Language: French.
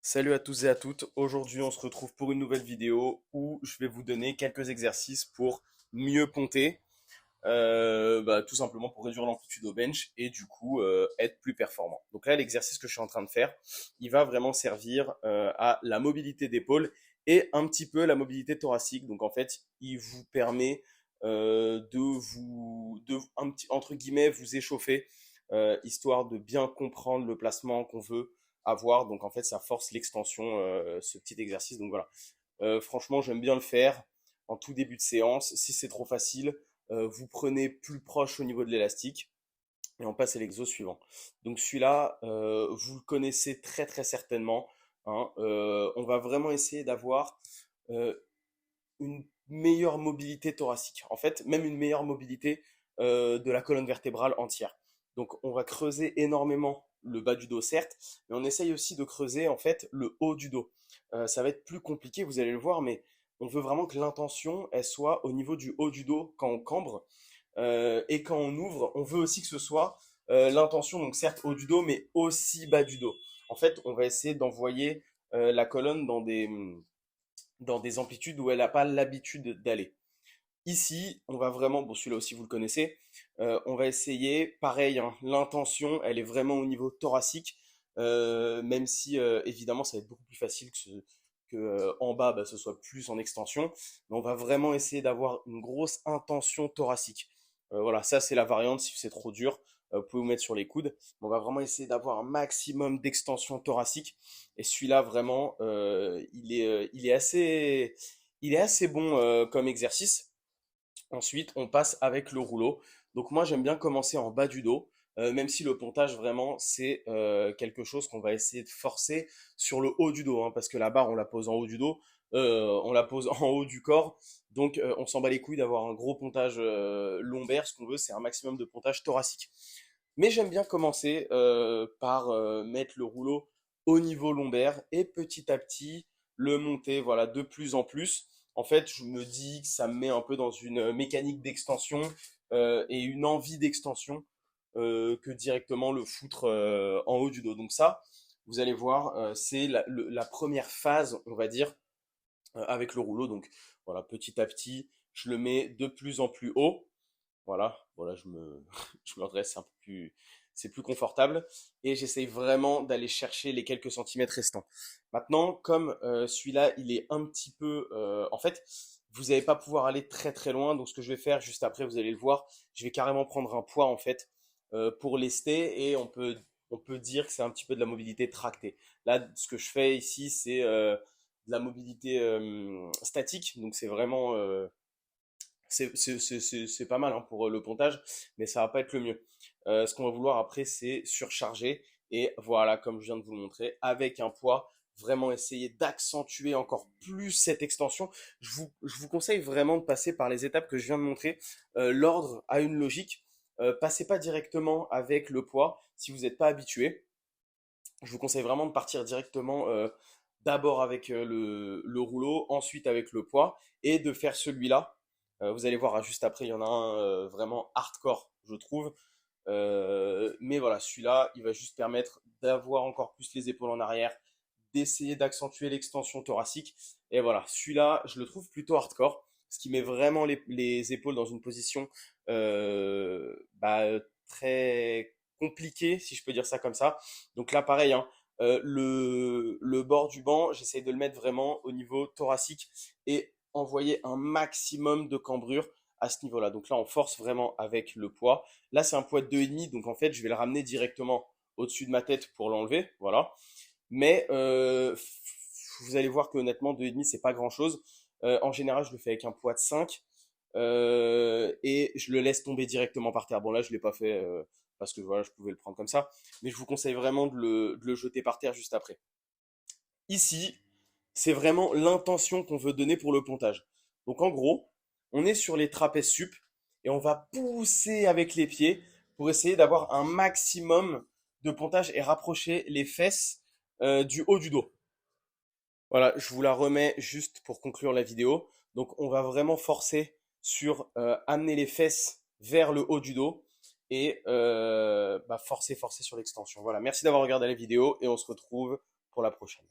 Salut à tous et à toutes. Aujourd'hui, on se retrouve pour une nouvelle vidéo où je vais vous donner quelques exercices pour mieux ponter, tout simplement pour réduire l'amplitude au bench et du coup être plus performant. Donc là, l'exercice que je suis en train de faire, il va vraiment servir à la mobilité d'épaule et un petit peu la mobilité thoracique. Donc en fait, il vous permet entre guillemets, vous échauffer, histoire de bien comprendre le placement qu'on veut avoir. Donc en fait, ça force l'extension, ce petit exercice. Donc voilà. Franchement, j'aime bien le faire en tout début de séance. Si c'est trop facile, vous prenez plus proche au niveau de l'élastique et on passe à l'exo suivant. Donc celui-là, vous le connaissez très très certainement, hein. On va vraiment essayer d'avoir euh, une meilleure mobilité thoracique. En fait, même une meilleure mobilité de la colonne vertébrale entière. Donc, on va creuser énormément le bas du dos, certes, mais on essaye aussi de creuser en fait le haut du dos. Ça va être plus compliqué, vous allez le voir, mais on veut vraiment que l'intention elle soit au niveau du haut du dos quand on cambre et quand on ouvre. On veut aussi que ce soit l'intention, donc certes haut du dos, mais aussi bas du dos. En fait, on va essayer d'envoyer la colonne dans des amplitudes où elle n'a pas l'habitude d'aller. Ici, on va vraiment, bon celui-là aussi vous le connaissez, on va essayer, pareil, hein, l'intention, elle est vraiment au niveau thoracique, même si évidemment ça va être beaucoup plus facile que en bas, ce soit plus en extension, mais on va vraiment essayer d'avoir une grosse intention thoracique. Voilà, ça c'est la variante, si c'est trop dur, vous pouvez vous mettre sur les coudes, mais on va vraiment essayer d'avoir un maximum d'extension thoracique, et celui-là vraiment, il est assez bon comme exercice. Ensuite, on passe avec le rouleau. Donc moi, j'aime bien commencer en bas du dos, même si le pontage, vraiment, c'est quelque chose qu'on va essayer de forcer sur le haut du dos, hein, parce que la barre, on la pose en haut du dos, on la pose en haut du corps. Donc, on s'en bat les couilles d'avoir un gros pontage lombaire. Ce qu'on veut, c'est un maximum de pontage thoracique. Mais j'aime bien commencer par mettre le rouleau au niveau lombaire et petit à petit le monter, voilà, de plus en plus. En fait, je me dis que ça me met un peu dans une mécanique d'extension et une envie d'extension que directement le foutre en haut du dos. Donc ça, vous allez voir, c'est la première phase, on va dire, avec le rouleau. Donc voilà, petit à petit, je le mets de plus en plus haut. Voilà, je me redresse, c'est plus confortable. Et j'essaye vraiment d'aller chercher les quelques centimètres restants. Maintenant, comme celui-là, il est un petit peu, en fait, vous n'allez pas pouvoir aller très très loin. Donc, ce que je vais faire juste après, vous allez le voir, je vais carrément prendre un poids en fait pour lester et on peut dire que c'est un petit peu de la mobilité tractée. Là, ce que je fais ici, c'est de la mobilité statique. Donc, c'est vraiment c'est pas mal hein, pour le pontage, mais ça va pas être le mieux. Ce qu'on va vouloir après, c'est surcharger. Et voilà, comme je viens de vous le montrer, avec un poids, vraiment essayer d'accentuer encore plus cette extension. Je vous conseille vraiment de passer par les étapes que je viens de montrer. L'ordre a une logique. Passez pas directement avec le poids si vous n'êtes pas habitué. Je vous conseille vraiment de partir directement d'abord avec le rouleau, ensuite avec le poids, et de faire celui-là. Vous allez voir, juste après, il y en a un vraiment hardcore, je trouve. Mais voilà, celui-là, il va juste permettre d'avoir encore plus les épaules en arrière, d'essayer d'accentuer l'extension thoracique. Et voilà, celui-là, je le trouve plutôt hardcore, ce qui met vraiment les épaules dans une position très compliquée, si je peux dire ça comme ça. Donc là, pareil, hein, le bord du banc, j'essaie de le mettre vraiment au niveau thoracique et envoyer un maximum de cambrure à ce niveau-là. Donc là, on force vraiment avec le poids. Là, c'est un poids de 2,5, donc en fait, je vais le ramener directement au-dessus de ma tête pour l'enlever. Voilà. Mais vous allez voir que honnêtement, 2,5, c'est pas grand-chose. En général, je le fais avec un poids de 5 et je le laisse tomber directement par terre. Bon, là, je l'ai pas fait parce que voilà, je pouvais le prendre comme ça. Mais je vous conseille vraiment de le jeter par terre juste après. Ici, c'est vraiment l'intention qu'on veut donner pour le pontage. Donc en gros, on est sur les trapèzes sup et on va pousser avec les pieds pour essayer d'avoir un maximum de pontage et rapprocher les fesses du haut du dos. Voilà, je vous la remets juste pour conclure la vidéo. Donc on va vraiment forcer sur amener les fesses vers le haut du dos et forcer sur l'extension. Voilà, merci d'avoir regardé la vidéo et on se retrouve pour la prochaine.